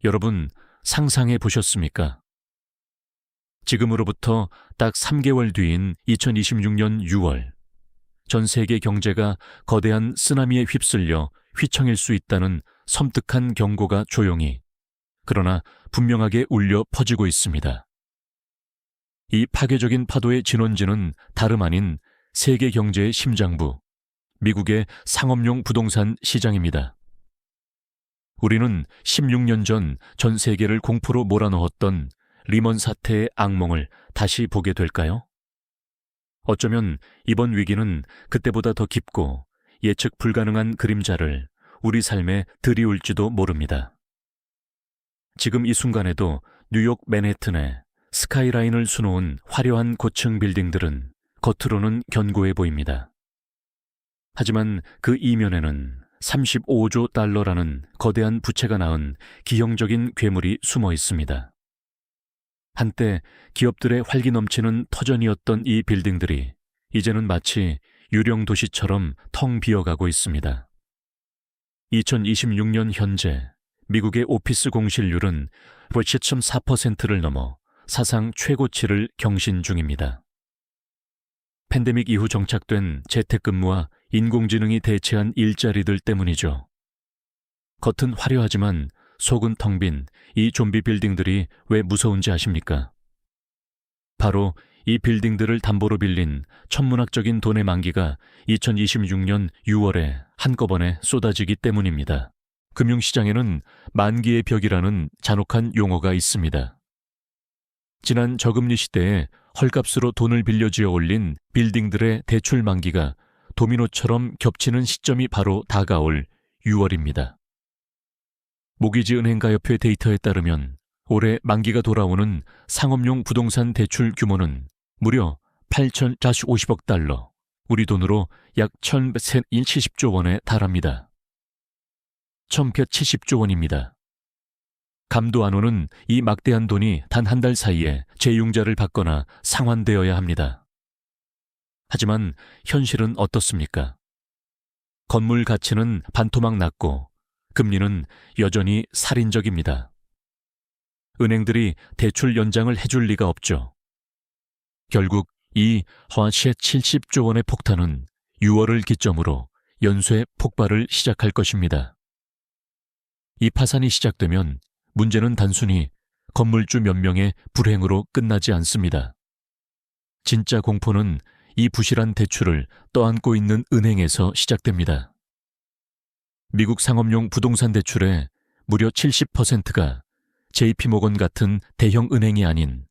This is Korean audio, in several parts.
여러분, 상상해 보셨습니까? 지금으로부터 딱 3개월 뒤인 2026년 6월, 전 세계 경제가 거대한 쓰나미에 휩쓸려 휘청일 수 있다는 섬뜩한 경고가 조용히, 그러나 분명하게 울려 퍼지고 있습니다. 이 파괴적인 파도의 진원지는 다름 아닌 세계 경제의 심장부, 미국의 상업용 부동산 시장입니다. 우리는 16년 전 전 세계를 공포로 몰아넣었던 리먼 사태의 악몽을 다시 보게 될까요? 어쩌면 이번 위기는 그때보다 더 깊고 예측 불가능한 그림자를 우리 삶에 들이울지도 모릅니다. 지금 이 순간에도 뉴욕 맨해튼에 스카이라인을 수놓은 화려한 고층 빌딩들은 겉으로는 견고해 보입니다. 하지만 그 이면에는 35조 달러라는 거대한 부채가 낳은 기형적인 괴물이 숨어 있습니다. 한때 기업들의 활기 넘치는 터전이었던 이 빌딩들이 이제는 마치 유령 도시처럼 텅 비어가고 있습니다. 2026년 현재 미국의 오피스 공실률은 10.4%를 넘어 사상 최고치를 경신 중입니다. 팬데믹 이후 정착된 재택근무와 인공지능이 대체한 일자리들 때문이죠. 겉은 화려하지만 속은 텅 빈 이 좀비 빌딩들이 왜 무서운지 아십니까? 바로 이 빌딩들을 담보로 빌린 천문학적인 돈의 만기가 2026년 6월에 한꺼번에 쏟아지기 때문입니다. 금융시장에는 만기의 벽이라는 잔혹한 용어가 있습니다. 지난 저금리 시대에 헐값으로 돈을 빌려 지어 올린 빌딩들의 대출 만기가 도미노처럼 겹치는 시점이 바로 다가올 6월입니다. 모기지은행가협회 데이터에 따르면 올해 만기가 돌아오는 상업용 부동산 대출 규모는 무려 8,050억 달러, 우리 돈으로 약 1,170조 원에 달합니다. 1,170조 원입니다. 감도 안 오는 이 막대한 돈이 단 한 달 사이에 재융자를 받거나 상환되어야 합니다. 하지만 현실은 어떻습니까? 건물 가치는 반토막 났고 금리는 여전히 살인적입니다. 은행들이 대출 연장을 해줄 리가 없죠. 결국 이 화채 70조 원의 폭탄은 6월을 기점으로 연쇄 폭발을 시작할 것입니다. 이 파산이 시작되면 문제는 단순히 건물주 몇 명의 불행으로 끝나지 않습니다. 진짜 공포는 이 부실한 대출을 떠안고 있는 은행에서 시작됩니다. 미국 상업용 부동산 대출의 무려 70%가 JP모건 같은 대형 은행이 아닌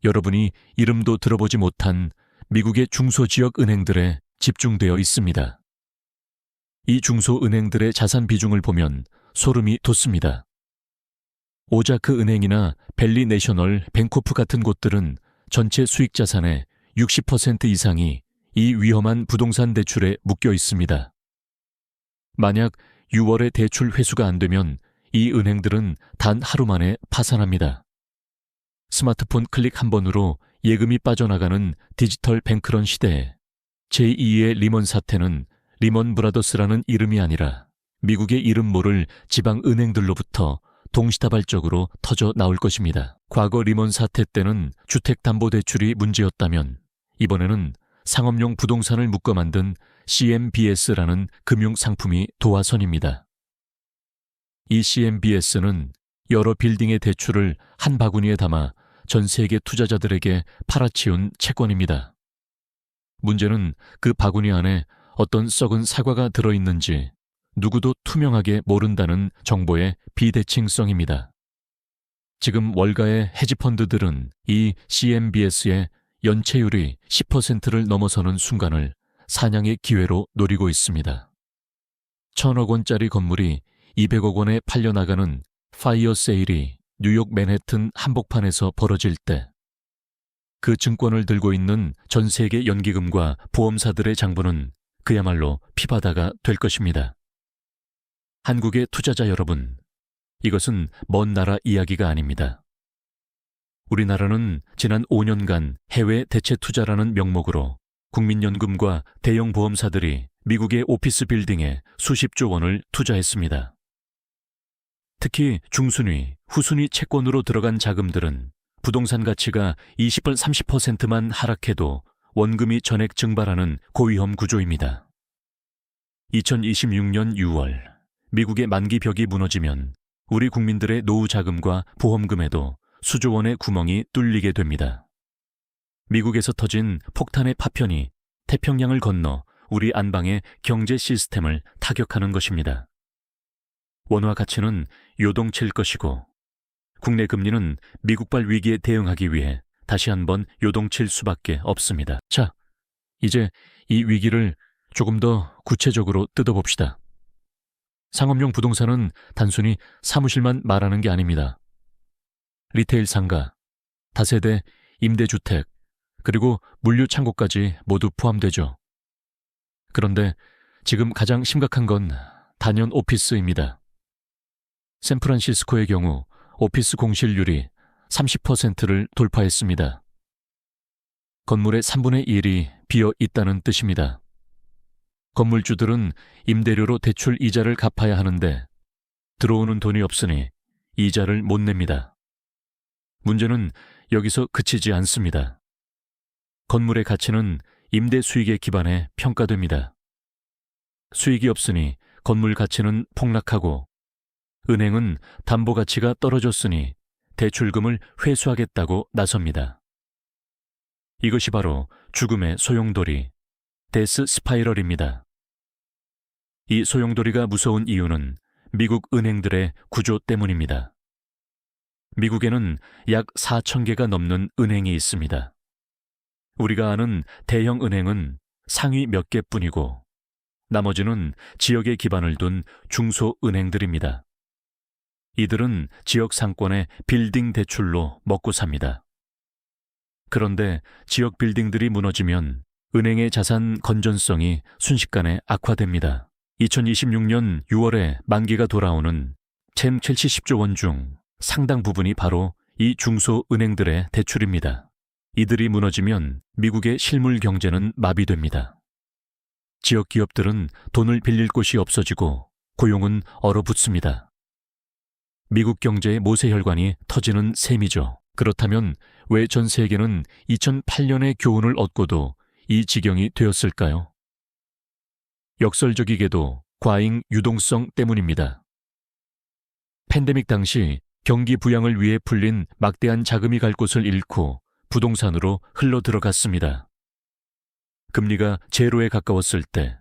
여러분이 이름도 들어보지 못한 미국의 중소지역 은행들에 집중되어 있습니다. 이 중소은행들의 자산 비중을 보면 소름이 돋습니다. 오자크 은행이나 벨리 내셔널 뱅코프 같은 곳들은 전체 수익 자산의 60% 이상이 이 위험한 부동산 대출에 묶여 있습니다. 만약 6월에 대출 회수가 안 되면 이 은행들은 단 하루 만에 파산합니다. 스마트폰 클릭 한 번으로 예금이 빠져나가는 디지털 뱅크런 시대에 제2의 리먼 사태는 리먼 브라더스라는 이름이 아니라 미국의 이름 모를 지방 은행들로부터 동시다발적으로 터져 나올 것입니다. 과거 리먼 사태 때는 주택담보대출이 문제였다면 이번에는 상업용 부동산을 묶어 만든 CMBS라는 금융상품이 도화선입니다. 이 CMBS는 여러 빌딩의 대출을 한 바구니에 담아 전 세계 투자자들에게 팔아치운 채권입니다. 문제는 그 바구니 안에 어떤 썩은 사과가 들어있는지 누구도 투명하게 모른다는 정보의 비대칭성입니다. 지금 월가의 헤지펀드들은 이 CMBS의 연체율이 10%를 넘어서는 순간을 사냥의 기회로 노리고 있습니다. 1,000억 원짜리 건물이 200억 원에 팔려나가는 파이어 세일이 뉴욕 맨해튼 한복판에서 벌어질 때 그 증권을 들고 있는 전 세계 연기금과 보험사들의 장부는 그야말로 피바다가 될 것입니다. 한국의 투자자 여러분, 이것은 먼 나라 이야기가 아닙니다. 우리나라는 지난 5년간 해외 대체 투자라는 명목으로 국민연금과 대형 보험사들이 미국의 오피스 빌딩에 수십조 원을 투자했습니다. 특히 중순위, 후순위 채권으로 들어간 자금들은 부동산 가치가 20번 30%만 하락해도 원금이 전액 증발하는 고위험 구조입니다. 2026년 6월 미국의 만기 벽이 무너지면 우리 국민들의 노후 자금과 보험금에도 수조 원의 구멍이 뚫리게 됩니다. 미국에서 터진 폭탄의 파편이 태평양을 건너 우리 안방의 경제 시스템을 타격하는 것입니다. 원화 가치는 요동칠 것이고 국내 금리는 미국발 위기에 대응하기 위해 다시 한번 요동칠 수밖에 없습니다. 자, 이제 이 위기를 조금 더 구체적으로 뜯어봅시다. 상업용 부동산은 단순히 사무실만 말하는 게 아닙니다. 리테일 상가, 다세대, 임대주택, 그리고 물류창고까지 모두 포함되죠. 그런데 지금 가장 심각한 건 단연 오피스입니다. 샌프란시스코의 경우 오피스 공실률이 30%를 돌파했습니다. 건물의 3분의 1이 비어 있다는 뜻입니다. 건물주들은 임대료로 대출 이자를 갚아야 하는데 들어오는 돈이 없으니 이자를 못 냅니다. 문제는 여기서 그치지 않습니다. 건물의 가치는 임대 수익에 기반해 평가됩니다. 수익이 없으니 건물 가치는 폭락하고 은행은 담보 가치가 떨어졌으니 대출금을 회수하겠다고 나섭니다. 이것이 바로 죽음의 소용돌이, 데스 스파이럴입니다. 이 소용돌이가 무서운 이유는 미국 은행들의 구조 때문입니다. 미국에는 약 4,000개가 넘는 은행이 있습니다. 우리가 아는 대형 은행은 상위 몇 개뿐이고 나머지는 지역에 기반을 둔 중소은행들입니다. 이들은 지역 상권의 빌딩 대출로 먹고 삽니다. 그런데 지역 빌딩들이 무너지면 은행의 자산 건전성이 순식간에 악화됩니다. 2026년 6월에 만기가 돌아오는 1,070조 원 중 상당 부분이 바로 이 중소은행들의 대출입니다. 이들이 무너지면 미국의 실물 경제는 마비됩니다. 지역 기업들은 돈을 빌릴 곳이 없어지고 고용은 얼어붙습니다. 미국 경제의 모세혈관이 터지는 셈이죠. 그렇다면 왜 전 세계는 2008년의 교훈을 얻고도 이 지경이 되었을까요? 역설적이게도 과잉 유동성 때문입니다. 팬데믹 당시 경기 부양을 위해 풀린 막대한 자금이 갈 곳을 잃고 부동산으로 흘러 들어갔습니다. 금리가 제로에 가까웠을 때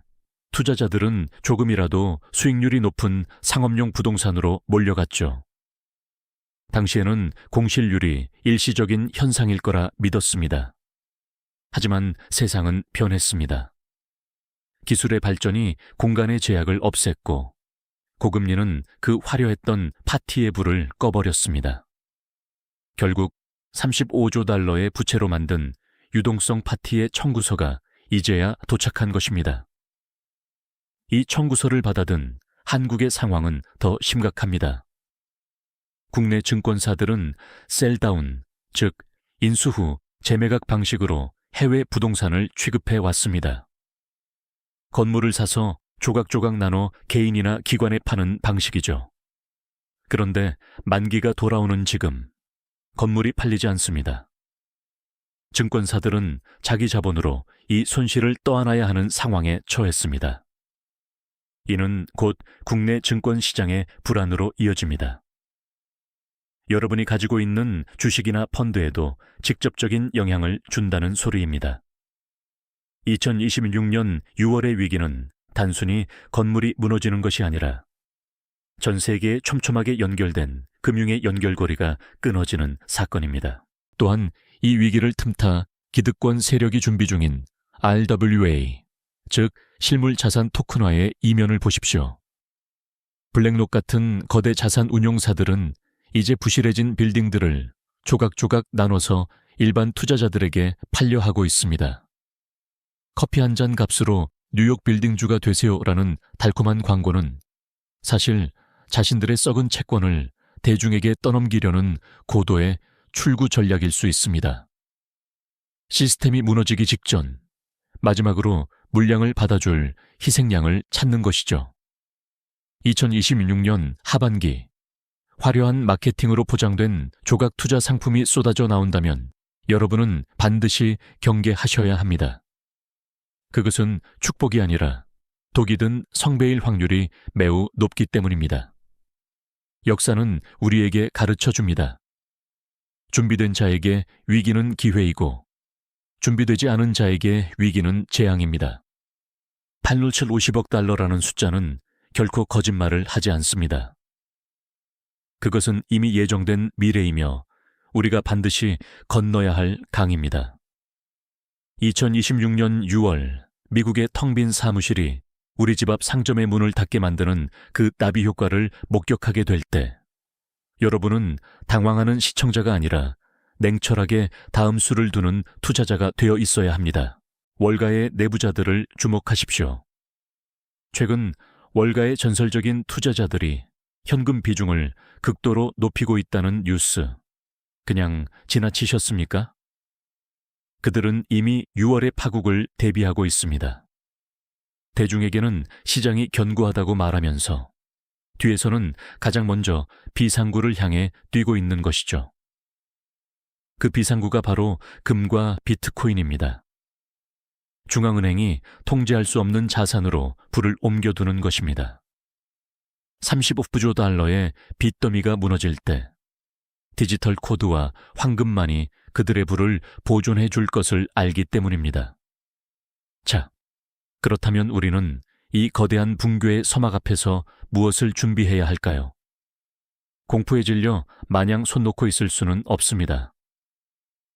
투자자들은 조금이라도 수익률이 높은 상업용 부동산으로 몰려갔죠. 당시에는 공실률이 일시적인 현상일 거라 믿었습니다. 하지만 세상은 변했습니다. 기술의 발전이 공간의 제약을 없앴고 고금리는 그 화려했던 파티의 불을 꺼버렸습니다. 결국 35조 달러의 부채로 만든 유동성 파티의 청구서가 이제야 도착한 것입니다. 이 청구서를 받아든 한국의 상황은 더 심각합니다. 국내 증권사들은 셀다운, 즉 인수 후 재매각 방식으로 해외 부동산을 취급해 왔습니다. 건물을 사서 조각조각 나눠 개인이나 기관에 파는 방식이죠. 그런데 만기가 돌아오는 지금 건물이 팔리지 않습니다. 증권사들은 자기 자본으로 이 손실을 떠안아야 하는 상황에 처했습니다. 이는 곧 국내 증권시장의 불안으로 이어집니다. 여러분이 가지고 있는 주식이나 펀드에도 직접적인 영향을 준다는 소리입니다. 2026년 6월의 위기는 단순히 건물이 무너지는 것이 아니라 전 세계에 촘촘하게 연결된 금융의 연결고리가 끊어지는 사건입니다. 또한 이 위기를 틈타 기득권 세력이 준비 중인 RWA, 즉 실물 자산 토큰화의 이면을 보십시오. 블랙록 같은 거대 자산 운용사들은 이제 부실해진 빌딩들을 조각조각 나눠서 일반 투자자들에게 팔려 하고 있습니다. 커피 한 잔 값으로 뉴욕 빌딩주가 되세요라는 달콤한 광고는 사실 자신들의 썩은 채권을 대중에게 떠넘기려는 고도의 출구 전략일 수 있습니다. 시스템이 무너지기 직전 마지막으로 물량을 받아줄 희생양을 찾는 것이죠. 2026년 하반기 화려한 마케팅으로 포장된 조각 투자 상품이 쏟아져 나온다면 여러분은 반드시 경계하셔야 합니다. 그것은 축복이 아니라 독이 든 성배일 확률이 매우 높기 때문입니다. 역사는 우리에게 가르쳐 줍니다. 준비된 자에게 위기는 기회이고 준비되지 않은 자에게 위기는 재앙입니다. 85750억 달러라는 숫자는 결코 거짓말을 하지 않습니다. 그것은 이미 예정된 미래이며 우리가 반드시 건너야 할 강입니다. 2026년 6월 미국의 텅 빈 사무실이 우리 집 앞 상점의 문을 닫게 만드는 그 나비 효과를 목격하게 될 때 여러분은 당황하는 시청자가 아니라 냉철하게 다음 수를 두는 투자자가 되어 있어야 합니다. 월가의 내부자들을 주목하십시오. 최근 월가의 전설적인 투자자들이 현금 비중을 극도로 높이고 있다는 뉴스, 그냥 지나치셨습니까? 그들은 이미 6월의 파국을 대비하고 있습니다. 대중에게는 시장이 견고하다고 말하면서 뒤에서는 가장 먼저 비상구를 향해 뛰고 있는 것이죠. 그 비상구가 바로 금과 비트코인입니다. 중앙은행이 통제할 수 없는 자산으로 불을 옮겨두는 것입니다. 35조 달러의 빚더미가 무너질 때 디지털 코드와 황금만이 그들의 불을 보존해 줄 것을 알기 때문입니다. 자, 그렇다면 우리는 이 거대한 붕괴의 서막 앞에서 무엇을 준비해야 할까요? 공포에 질려 마냥 손 놓고 있을 수는 없습니다.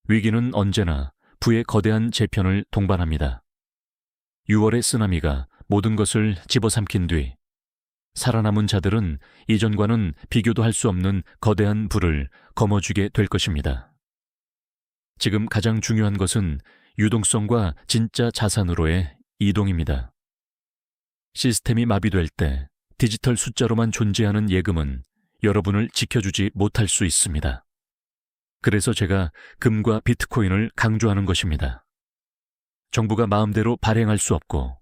위기는 언제나 부의 거대한 재편을 동반합니다. 6월의 쓰나미가 모든 것을 집어삼킨 뒤 살아남은 자들은 이전과는 비교도 할 수 없는 거대한 불을 거머쥐게 될 것입니다. 지금 가장 중요한 것은 유동성과 진짜 자산으로의 이동입니다. 시스템이 마비될 때 디지털 숫자로만 존재하는 예금은 여러분을 지켜주지 못할 수 있습니다. 그래서 제가 금과 비트코인을 강조하는 것입니다. 정부가 마음대로 발행할 수 없고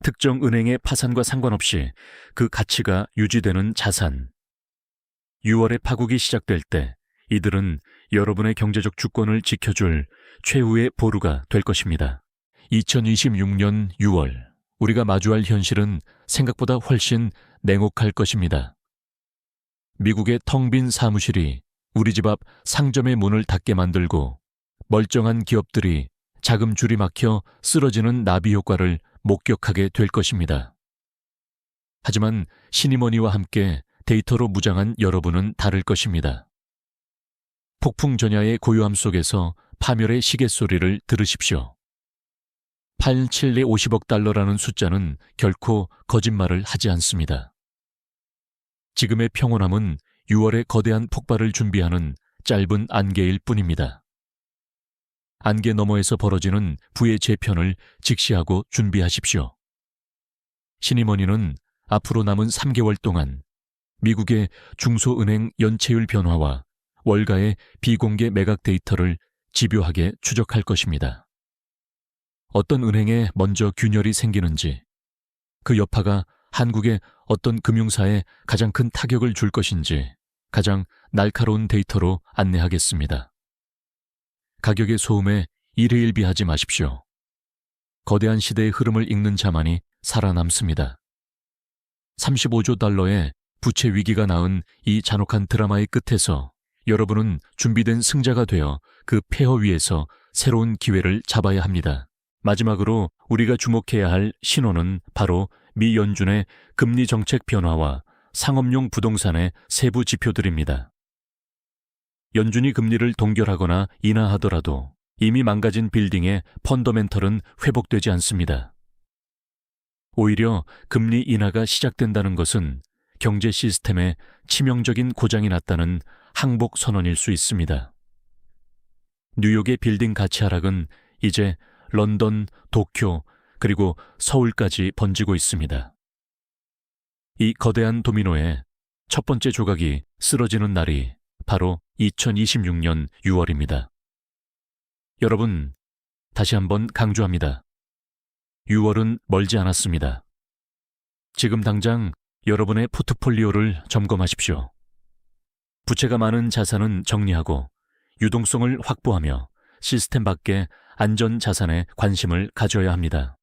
특정 은행의 파산과 상관없이 그 가치가 유지되는 자산. 6월의 파국이 시작될 때 이들은 여러분의 경제적 주권을 지켜줄 최후의 보루가 될 것입니다. 2026년 6월 우리가 마주할 현실은 생각보다 훨씬 냉혹할 것입니다. 미국의 텅 빈 사무실이 우리 집 앞 상점의 문을 닫게 만들고 멀쩡한 기업들이 자금줄이 막혀 쓰러지는 나비 효과를 목격하게 될 것입니다. 하지만 시니머니와 함께 데이터로 무장한 여러분은 다를 것입니다. 폭풍 전야의 고요함 속에서 파멸의 시계소리를 들으십시오. 8,750억 달러라는 숫자는 결코 거짓말을 하지 않습니다. 지금의 평온함은 6월의 거대한 폭발을 준비하는 짧은 안개일 뿐입니다. 안개 너머에서 벌어지는 부의 재편을 직시하고 준비하십시오. 시니머니는 앞으로 남은 3개월 동안 미국의 중소은행 연체율 변화와 월가의 비공개 매각 데이터를 집요하게 추적할 것입니다. 어떤 은행에 먼저 균열이 생기는지, 그 여파가 한국의 어떤 금융사에 가장 큰 타격을 줄 것인지 가장 날카로운 데이터로 안내하겠습니다. 가격의 소음에 일희일비하지 마십시오. 거대한 시대의 흐름을 읽는 자만이 살아남습니다. 35조 달러의 부채 위기가 낳은 이 잔혹한 드라마의 끝에서 여러분은 준비된 승자가 되어 그 폐허 위에서 새로운 기회를 잡아야 합니다. 마지막으로 우리가 주목해야 할 신호는 바로 미 연준의 금리 정책 변화와 상업용 부동산의 세부 지표들입니다. 연준이 금리를 동결하거나 인하하더라도 이미 망가진 빌딩의 펀더멘털은 회복되지 않습니다. 오히려 금리 인하가 시작된다는 것은 경제 시스템에 치명적인 고장이 났다는 항복 선언일 수 있습니다. 뉴욕의 빌딩 가치 하락은 이제 런던, 도쿄, 그리고 서울까지 번지고 있습니다. 이 거대한 도미노의 첫 번째 조각이 쓰러지는 날이 바로 2026년 6월입니다. 여러분, 다시 한번 강조합니다. 6월은 멀지 않았습니다. 지금 당장 여러분의 포트폴리오를 점검하십시오. 부채가 많은 자산은 정리하고 유동성을 확보하며 시스템 밖의 안전 자산에 관심을 가져야 합니다.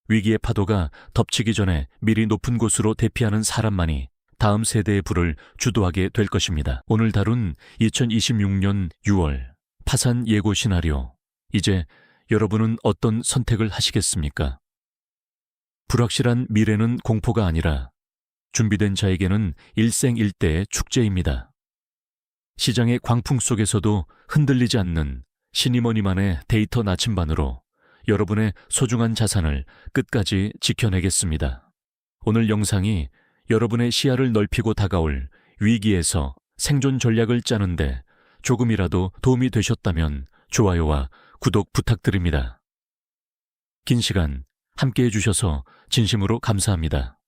위기의 파도가 덮치기 전에 미리 높은 곳으로 대피하는 사람만이 다음 세대의 부를 주도하게 될 것입니다. 오늘 다룬 2026년 6월 파산 예고 시나리오. 이제 여러분은 어떤 선택을 하시겠습니까? 불확실한 미래는 공포가 아니라 준비된 자에게는 일생일대의 축제입니다. 시장의 광풍 속에서도 흔들리지 않는 시니머니만의 데이터 나침반으로 여러분의 소중한 자산을 끝까지 지켜내겠습니다. 오늘 영상이 여러분의 시야를 넓히고 다가올 위기에서 생존 전략을 짜는데 조금이라도 도움이 되셨다면 좋아요와 구독 부탁드립니다. 긴 시간 함께해 주셔서 진심으로 감사합니다.